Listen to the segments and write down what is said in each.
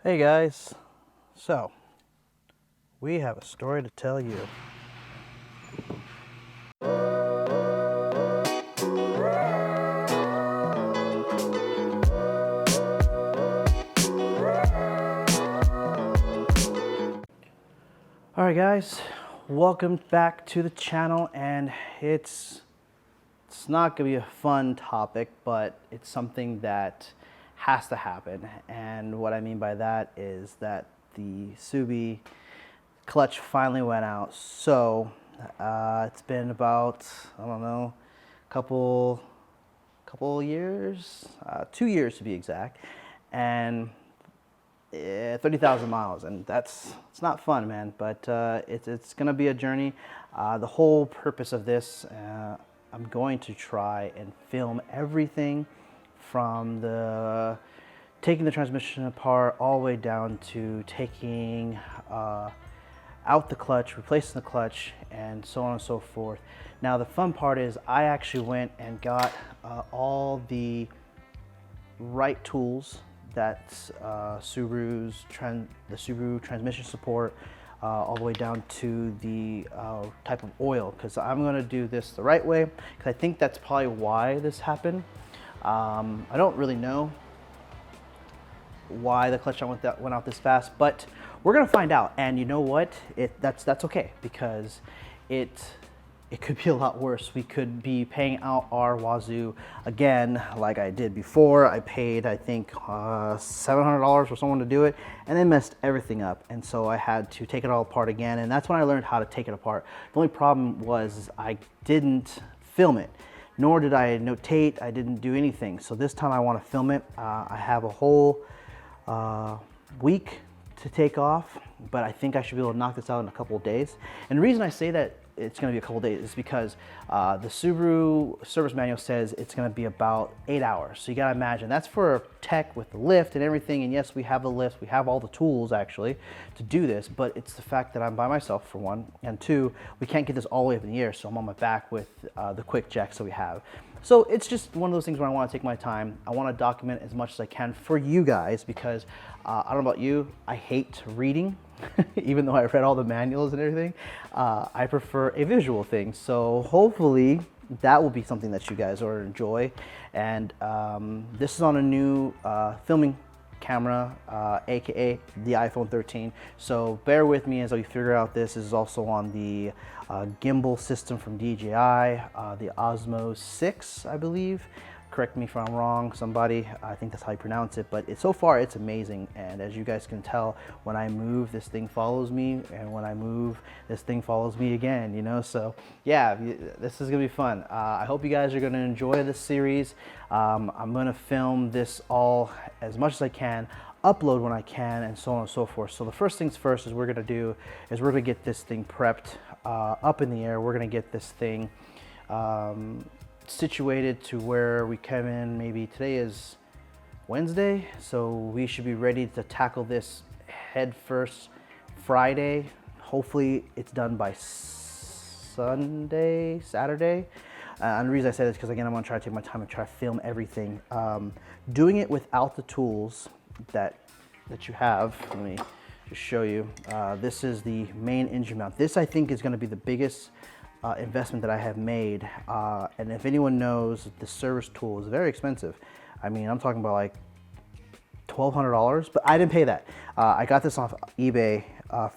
Hey guys, so we have a story to tell you. Alright guys, welcome back to the channel, and it's not gonna be a fun topic, but it's something that has to happen. And what I mean by that is that the Subi clutch finally went out. So it's been about, I don't know, couple years, 2 years to be exact, and 30,000 miles, and it's not fun, man. But it's gonna be a journey. The whole purpose of this, I'm going to try and film everything from the taking the transmission apart all the way down to taking out the clutch, replacing the clutch, and so on and so forth. Now the fun part is I actually went and got all the right tools that the Subaru transmission support, all the way down to the type of oil, because I'm going to do this the right way, because I think that's probably why this happened. I don't really know why the clutch went out this fast, but we're gonna find out. And you know what? That's okay, because it could be a lot worse. We could be paying out our wazoo again, like I did before. I paid, I think, $700 for someone to do it, and they messed everything up. And so I had to take it all apart again, and that's when I learned how to take it apart. The only problem was I didn't film it, nor did I notate. I didn't do anything. So this time I want to film it. I have a whole week to take off, but I think I should be able to knock this out in a couple of days. And the reason I say that it's going to be a couple of days is because the Subaru service manual says it's going to be about 8 hours. So you got to imagine that's for a tech with the lift and everything. And yes, we have the lift, we have all the tools actually to do this, but it's the fact that I'm by myself, for one, and two, we can't get this all the way up in the air, so I'm on my back with the quick jacks that we have. So it's just one of those things where I want to take my time. I want to document as much as I can for you guys, because I don't know about you, I hate reading. Even though I read all the manuals and everything, I prefer a visual thing. So hopefully that will be something that you guys will enjoy. And this is on a new filming camera, aka the iPhone 13. So bear with me as we figure out. This is also on the gimbal system from DJI, the Osmo 6, I believe. Correct me if I'm wrong, somebody. I think that's how you pronounce it, but so far it's amazing. And as you guys can tell, when I move, this thing follows me, and when I move, this thing follows me again, you know? So yeah, this is gonna be fun. I hope you guys are gonna enjoy this series. I'm gonna film this all as much as I can, upload when I can, and so on and so forth. So the first things first is we're gonna get this thing prepped up in the air. We're gonna get this thing situated to where we come in. Maybe today is Wednesday, so we should be ready to tackle this head first Friday. Hopefully it's done by Saturday. And the reason I say this is because, again, I'm gonna try to take my time and try to film everything. Doing it without the tools that you have. Let me just show you. This is the main engine mount. This, I think, is gonna be the biggest investment that I have made. And if anyone knows, the service tool is very expensive. I mean, I'm talking about like $1,200, but I didn't pay that. I got this off eBay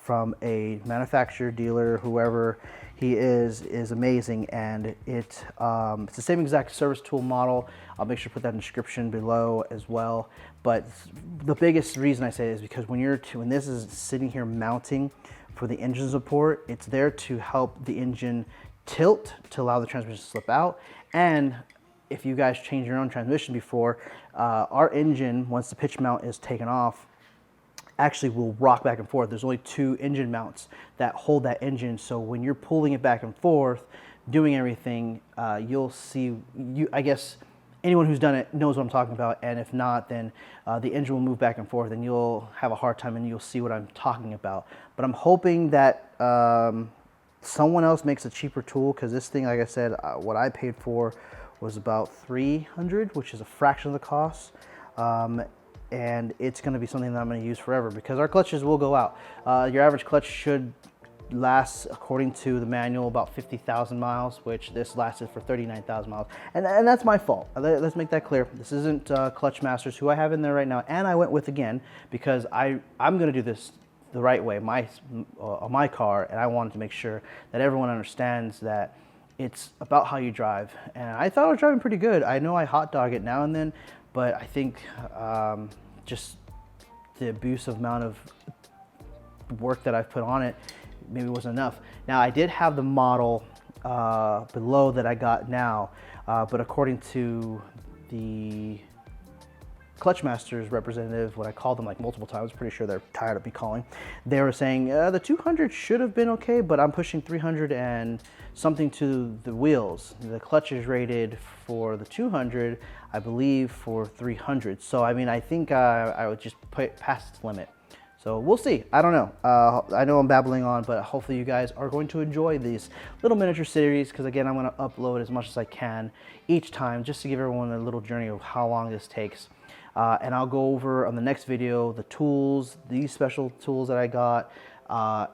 from a manufacturer, dealer, whoever he is amazing. And it's the same exact service tool model. I'll make sure to put that in the description below as well. But the biggest reason I say it is because when this is sitting here mounting for the engine support, it's there to help the engine tilt to allow the transmission to slip out. And if you guys change your own transmission before, our engine, once the pitch mount is taken off, actually will rock back and forth. There's only 2 engine mounts that hold that engine. So when you're pulling it back and forth, doing everything, you'll see, I guess anyone who's done it knows what I'm talking about. And if not, then the engine will move back and forth, and you'll have a hard time, and you'll see what I'm talking about. But I'm hoping that someone else makes a cheaper tool, because this thing, like I said, what I paid for was about $300, which is a fraction of the cost. and it's going to be something that I'm going to use forever because our clutches will go out. Your average clutch should last, according to the manual, about 50,000 miles, which this lasted for 39,000 miles. And that's my fault. Let's make that clear. This isn't Clutch Masters, who I have in there right now, and I went with again because I'm going to do this the right way, on my car, and I wanted to make sure that everyone understands that it's about how you drive. And I thought I was driving pretty good. I know I hot dog it now and then, but I think just the abusive amount of work that I've put on it maybe wasn't enough. Now, I did have the model below that I got now, but according to the Clutch Masters representative, when I called them like multiple times, pretty sure they're tired of me calling, they were saying the 200 should have been okay, but I'm pushing 300 and something to the wheels. The clutch is rated for the 200, I believe, for 300. So I mean, I think I would just put it past its limit. So we'll see. I don't know. I know I'm babbling on, but hopefully you guys are going to enjoy these little miniature series, because again, I'm going to upload as much as I can each time just to give everyone a little journey of how long this takes. And I'll go over on the next video the tools, these special tools that I got,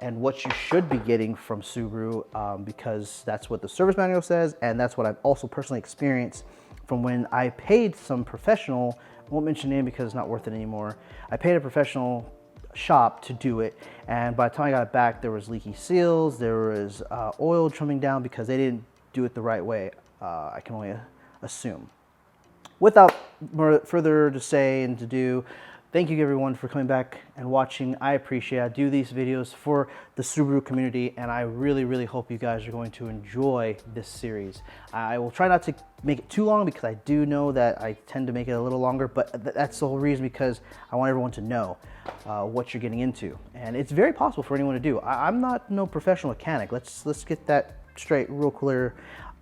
and what you should be getting from Subaru, because that's what the service manual says, and that's what I've also personally experienced from when I paid some professional, I won't mention name because it's not worth it anymore. I paid a professional shop to do it, and by the time I got it back, there was leaky seals, there was oil trimming down because they didn't do it the right way. I can only assume. Without further to say and to do, thank you everyone for coming back and watching. I appreciate it. I do these videos for the Subaru community, and I really, really hope you guys are going to enjoy this series. I will try not to make it too long because I do know that I tend to make it a little longer, but that's the whole reason, because I want everyone to know what you're getting into. And it's very possible for anyone to do. I'm not no professional mechanic. Let's get that straight real clear.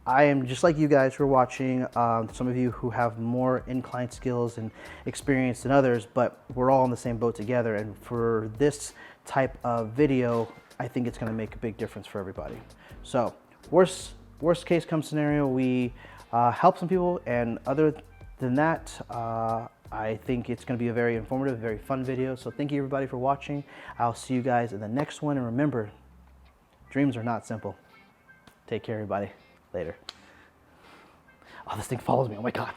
I am just like you guys who are watching, some of you who have more inclined skills and experience than others, but we're all in the same boat together. And for this type of video, I think it's going to make a big difference for everybody. So worst case come scenario, we help some people, and other than that, I think it's going to be a very informative, very fun video. So thank you everybody for watching. I'll see you guys in the next one, and remember, dreams are not simple. Take care everybody. Later. Oh, this thing follows me. Oh my God.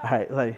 All right.